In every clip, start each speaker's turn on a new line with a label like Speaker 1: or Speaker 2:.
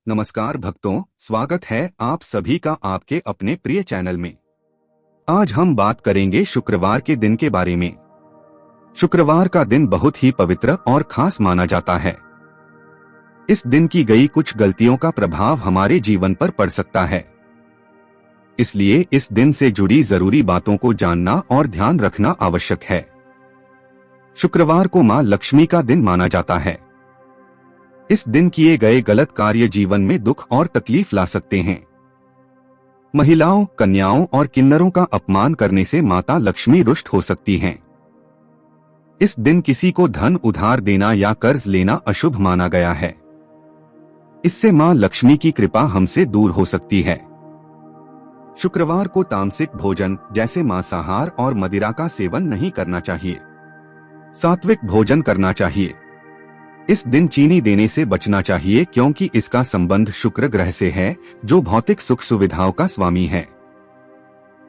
Speaker 1: नमस्कार भक्तों, स्वागत है आप सभी का आपके अपने प्रिय चैनल में। आज हम बात करेंगे शुक्रवार के दिन के बारे में। शुक्रवार का दिन बहुत ही पवित्र और खास माना जाता है। इस दिन की गई कुछ गलतियों का प्रभाव हमारे जीवन पर पड़ सकता है, इसलिए इस दिन से जुड़ी जरूरी बातों को जानना और ध्यान रखना आवश्यक है। शुक्रवार को मां लक्ष्मी का दिन माना जाता है। इस दिन किए गए गलत कार्य जीवन में दुख और तकलीफ ला सकते हैं। महिलाओं, कन्याओं और किन्नरों का अपमान करने से माता लक्ष्मी रुष्ट हो सकती हैं। इस दिन किसी को धन उधार देना या कर्ज लेना अशुभ माना गया है। इससे मां लक्ष्मी की कृपा हमसे दूर हो सकती है। शुक्रवार को तामसिक भोजन जैसे मांसाहार और मदिरा का सेवन नहीं करना चाहिए। सात्विक भोजन करना चाहिए। इस दिन चीनी देने से बचना चाहिए क्योंकि इसका संबंध शुक्र ग्रह से है, जो भौतिक सुख सुविधाओं का स्वामी है।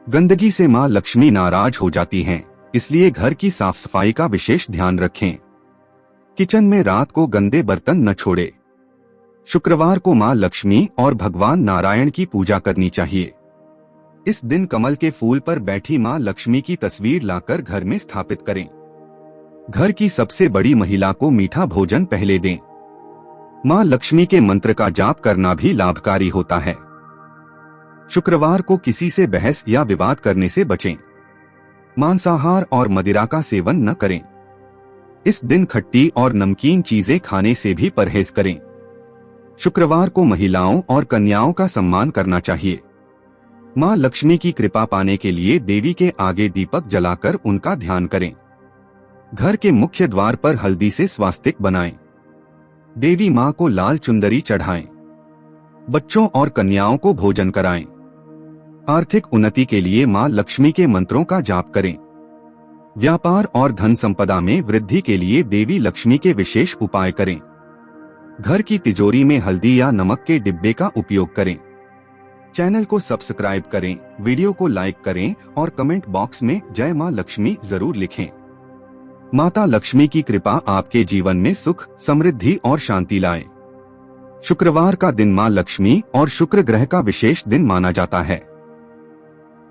Speaker 1: गंदगी से मां लक्ष्मी नाराज हो जाती हैं, इसलिए घर की साफ सफाई का विशेष ध्यान रखें। किचन में रात को गंदे बर्तन न छोड़े। शुक्रवार को मां लक्ष्मी और भगवान नारायण की पूजा करनी चाहिए। इस दिन कमल के फूल पर बैठी मां लक्ष्मी की तस्वीर लाकर घर में स्थापित करें। घर की सबसे बड़ी महिला को मीठा भोजन पहले दें। मां लक्ष्मी के मंत्र का जाप करना भी लाभकारी होता है। शुक्रवार को किसी से बहस या विवाद करने से बचें। मांसाहार और मदिरा का सेवन न करें। इस दिन खट्टी और नमकीन चीजें खाने से भी परहेज करें। शुक्रवार को महिलाओं और कन्याओं का सम्मान करना चाहिए। मां लक्ष्मी की कृपा पाने के लिए देवी के आगे दीपक जलाकर उनका ध्यान करें। घर के मुख्य द्वार पर हल्दी से स्वास्तिक बनाएं। देवी मां को लाल चुंदरी चढ़ाएं। बच्चों और कन्याओं को भोजन कराएं। आर्थिक उन्नति के लिए मां लक्ष्मी के मंत्रों का जाप करें। व्यापार और धन संपदा में वृद्धि के लिए देवी लक्ष्मी के विशेष उपाय करें। घर की तिजोरी में हल्दी या नमक के डिब्बे का उपयोग करें। चैनल को सब्सक्राइब करें, वीडियो को लाइक करें और कमेंट बॉक्स में जय मां लक्ष्मी जरूर लिखें। माता लक्ष्मी की कृपा आपके जीवन में सुख, समृद्धि और शांति लाए। शुक्रवार का दिन मां लक्ष्मी और शुक्र ग्रह का विशेष दिन माना जाता है।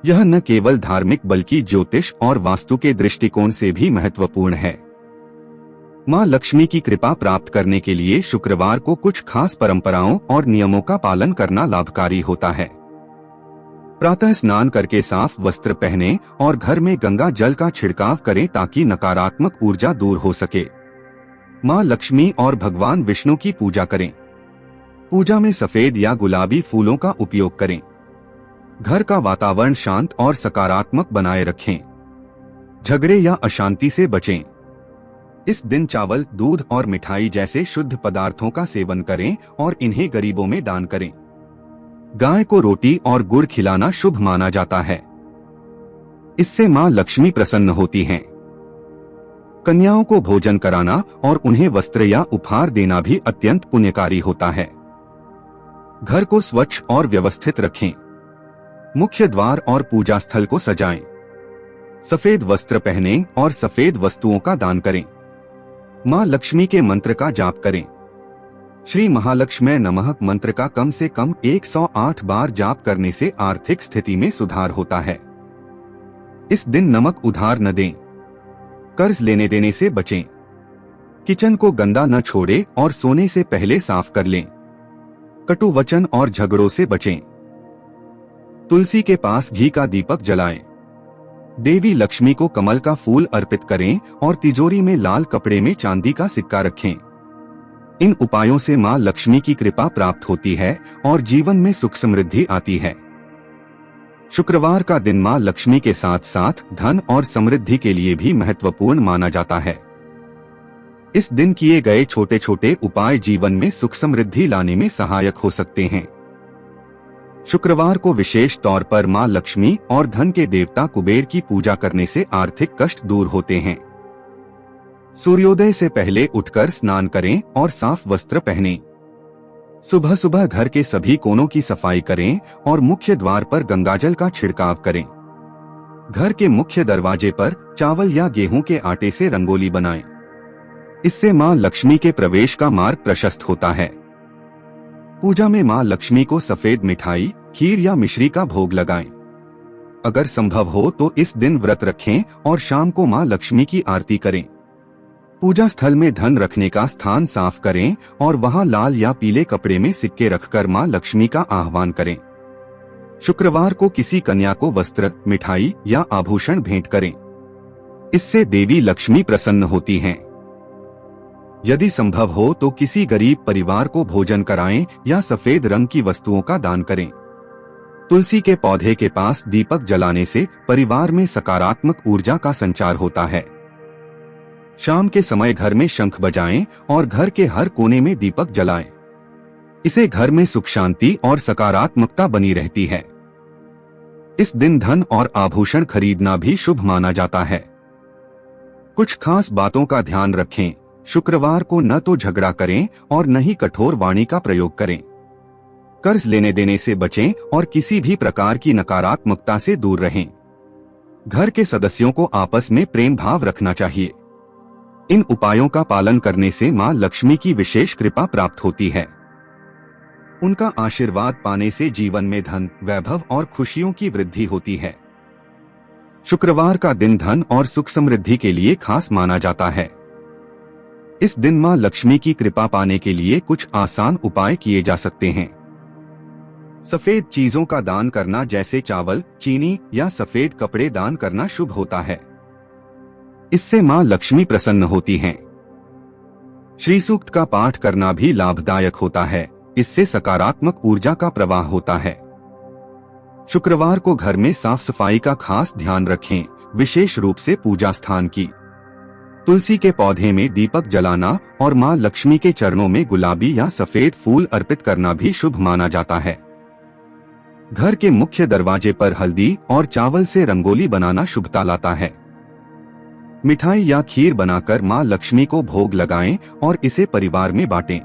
Speaker 1: यह न केवल धार्मिक बल्कि ज्योतिष और वास्तु के दृष्टिकोण से भी महत्वपूर्ण है। मां लक्ष्मी की कृपा प्राप्त करने के लिए शुक्रवार को कुछ खास परंपराओं और नियमों का पालन करना लाभकारी होता है। प्रातः स्नान करके साफ वस्त्र पहनें और घर में गंगा जल का छिड़काव करें ताकि नकारात्मक ऊर्जा दूर हो सके। मां लक्ष्मी और भगवान विष्णु की पूजा करें। पूजा में सफेद या गुलाबी फूलों का उपयोग करें। घर का वातावरण शांत और सकारात्मक बनाए रखें। झगड़े या अशांति से बचें। इस दिन चावल, दूध और मिठाई जैसे शुद्ध पदार्थों का सेवन करें और इन्हें गरीबों में दान करें। गाय को रोटी और गुड़ खिलाना शुभ माना जाता है। इससे मां लक्ष्मी प्रसन्न होती हैं। कन्याओं को भोजन कराना और उन्हें वस्त्र या उपहार देना भी अत्यंत पुण्यकारी होता है। घर को स्वच्छ और व्यवस्थित रखें। मुख्य द्वार और पूजा स्थल को सजाएं। सफेद वस्त्र पहनें और सफेद वस्तुओं का दान करें। मां लक्ष्मी के मंत्र का जाप करें। श्री महालक्ष्मी नमः मंत्र का कम से कम 108 बार जाप करने से आर्थिक स्थिति में सुधार होता है। इस दिन नमक उधार न दें। कर्ज लेने देने से बचें। किचन को गंदा न छोड़े और सोने से पहले साफ कर लें। कटु वचन और झगड़ों से बचें। तुलसी के पास घी का दीपक जलाएं। देवी लक्ष्मी को कमल का फूल अर्पित करें और तिजोरी में लाल कपड़े में चांदी का सिक्का रखें। इन उपायों से मां लक्ष्मी की कृपा प्राप्त होती है और जीवन में सुख समृद्धि आती है। शुक्रवार का दिन मां लक्ष्मी के साथ साथ धन और समृद्धि के लिए भी महत्वपूर्ण माना जाता है। इस दिन किए गए छोटे छोटे उपाय जीवन में सुख समृद्धि लाने में सहायक हो सकते हैं। शुक्रवार को विशेष तौर पर मां लक्ष्मी और धन के देवता कुबेर की पूजा करने से आर्थिक कष्ट दूर होते हैं। सूर्योदय से पहले उठकर स्नान करें और साफ वस्त्र पहनें। सुबह सुबह घर के सभी कोनों की सफाई करें और मुख्य द्वार पर गंगाजल का छिड़काव करें। घर के मुख्य दरवाजे पर चावल या गेहूं के आटे से रंगोली बनाएं। इससे मां लक्ष्मी के प्रवेश का मार्ग प्रशस्त होता है। पूजा में माँ लक्ष्मी को सफेद मिठाई, खीर या मिश्री का भोग लगाएं। अगर संभव हो तो इस दिन व्रत रखें और शाम को माँ लक्ष्मी की आरती करें। पूजा स्थल में धन रखने का स्थान साफ करें और वहां लाल या पीले कपड़े में सिक्के रखकर माँ लक्ष्मी का आह्वान करें। शुक्रवार को किसी कन्या को वस्त्र, मिठाई या आभूषण भेंट करें। इससे देवी लक्ष्मी प्रसन्न होती हैं। यदि संभव हो तो किसी गरीब परिवार को भोजन कराएं या सफेद रंग की वस्तुओं का दान करें। तुलसी के पौधे के पास दीपक जलाने से परिवार में सकारात्मक ऊर्जा का संचार होता है। शाम के समय घर में शंख बजाएं और घर के हर कोने में दीपक जलाएं। इसे घर में सुख शांति और सकारात्मकता बनी रहती है। इस दिन धन और आभूषण खरीदना भी शुभ माना जाता है। कुछ खास बातों का ध्यान रखें। शुक्रवार को न तो झगड़ा करें और न ही कठोर वाणी का प्रयोग करें। कर्ज लेने देने से बचें और किसी भी प्रकार की नकारात्मकता से दूर रहें। घर के सदस्यों को आपस में प्रेम भाव रखना चाहिए। इन उपायों का पालन करने से मां लक्ष्मी की विशेष कृपा प्राप्त होती है। उनका आशीर्वाद पाने से जीवन में धन, वैभव और खुशियों की वृद्धि होती है। शुक्रवार का दिन धन और सुख समृद्धि के लिए खास माना जाता है। इस दिन मां लक्ष्मी की कृपा पाने के लिए कुछ आसान उपाय किए जा सकते हैं। सफेद चीजों का दान करना जैसे चावल, चीनी या सफेद कपड़े दान करना शुभ होता है। इससे मां लक्ष्मी प्रसन्न होती हैं। श्री सूक्त का पाठ करना भी लाभदायक होता है। इससे सकारात्मक ऊर्जा का प्रवाह होता है। शुक्रवार को घर में साफ सफाई का खास ध्यान रखें, विशेष रूप से पूजा स्थान की। तुलसी के पौधे में दीपक जलाना और मां लक्ष्मी के चरणों में गुलाबी या सफेद फूल अर्पित करना भी शुभ माना जाता है। घर के मुख्य दरवाजे पर हल्दी और चावल से रंगोली बनाना शुभता लाता है। मिठाई या खीर बनाकर मां लक्ष्मी को भोग लगाएं और इसे परिवार में बांटें।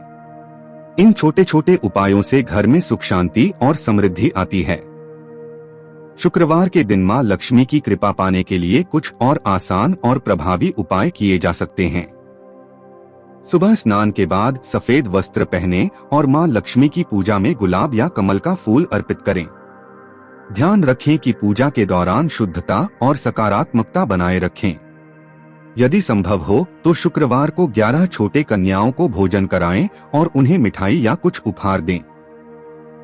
Speaker 1: इन छोटे छोटे उपायों से घर में सुख शांति और समृद्धि आती है। शुक्रवार के दिन मां लक्ष्मी की कृपा पाने के लिए कुछ और आसान और प्रभावी उपाय किए जा सकते हैं। सुबह स्नान के बाद सफेद वस्त्र पहनें और मां लक्ष्मी की पूजा में गुलाब या कमल का फूल अर्पित करें। ध्यान रखें कि पूजा के दौरान शुद्धता और सकारात्मकता बनाए रखें। यदि संभव हो तो शुक्रवार को 11 छोटे कन्याओं को भोजन कराएं और उन्हें मिठाई या कुछ उपहार दें।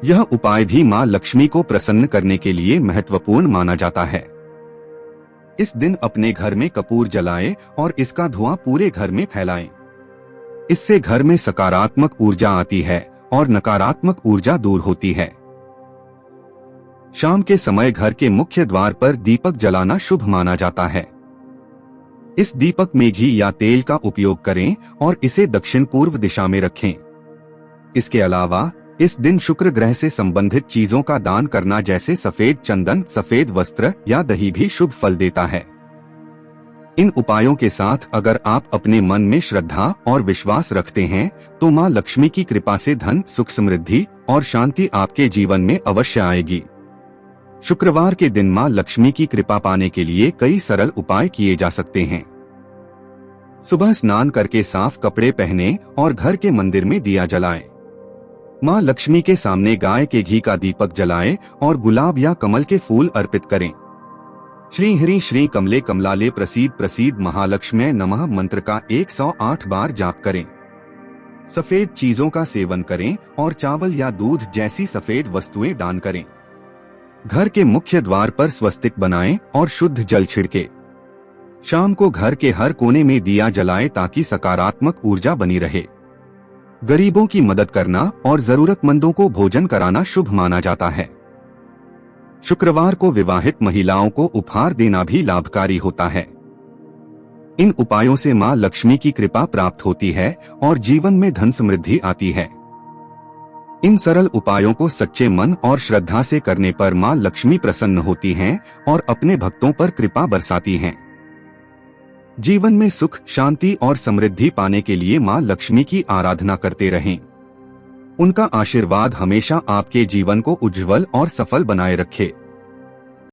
Speaker 1: यह उपाय भी मां लक्ष्मी को प्रसन्न करने के लिए महत्वपूर्ण माना जाता है। इस दिन अपने घर में कपूर जलाएं और इसका धुआं पूरे घर में फैलाएं। इससे घर में सकारात्मक ऊर्जा आती है और नकारात्मक ऊर्जा दूर होती है। शाम के समय घर के मुख्य द्वार पर दीपक जलाना शुभ माना जाता है। इस दीपक में घी या तेल का उपयोग करें और इसे दक्षिण पूर्व दिशा में रखें। इसके अलावा इस दिन शुक्र ग्रह से संबंधित चीजों का दान करना जैसे सफेद चंदन, सफेद वस्त्र या दही भी शुभ फल देता है। इन उपायों के साथ अगर आप अपने मन में श्रद्धा और विश्वास रखते हैं तो मां लक्ष्मी की कृपा से धन, सुख समृद्धि और शांति आपके जीवन में अवश्य आएगी। शुक्रवार के दिन मां लक्ष्मी की कृपा पाने के लिए कई सरल उपाय किए जा सकते हैं। सुबह स्नान करके साफ कपड़े पहनें और घर के मंदिर में दिया जलाएं। मां लक्ष्मी के सामने गाय के घी का दीपक जलाएं और गुलाब या कमल के फूल अर्पित करें। श्री हरि श्री कमले कमलाले प्रसीद प्रसीद महालक्ष्म्यै नमः मंत्र का 108 बार जाप करें। सफेद चीजों का सेवन करें और चावल या दूध जैसी सफेद वस्तुएं दान करें। घर के मुख्य द्वार पर स्वस्तिक बनाएं और शुद्ध जल छिड़के। शाम को घर के हर कोने में दिया जलाएं ताकि सकारात्मक ऊर्जा बनी रहे। गरीबों की मदद करना और जरूरतमंदों को भोजन कराना शुभ माना जाता है। शुक्रवार को विवाहित महिलाओं को उपहार देना भी लाभकारी होता है। इन उपायों से मां लक्ष्मी की कृपा प्राप्त होती है और जीवन में धन समृद्धि आती है। इन सरल उपायों को सच्चे मन और श्रद्धा से करने पर मां लक्ष्मी प्रसन्न होती हैं और अपने भक्तों पर कृपा बरसाती हैं। जीवन में सुख, शांति और समृद्धि पाने के लिए मां लक्ष्मी की आराधना करते रहें। उनका आशीर्वाद हमेशा आपके जीवन को उज्जवल और सफल बनाए रखे।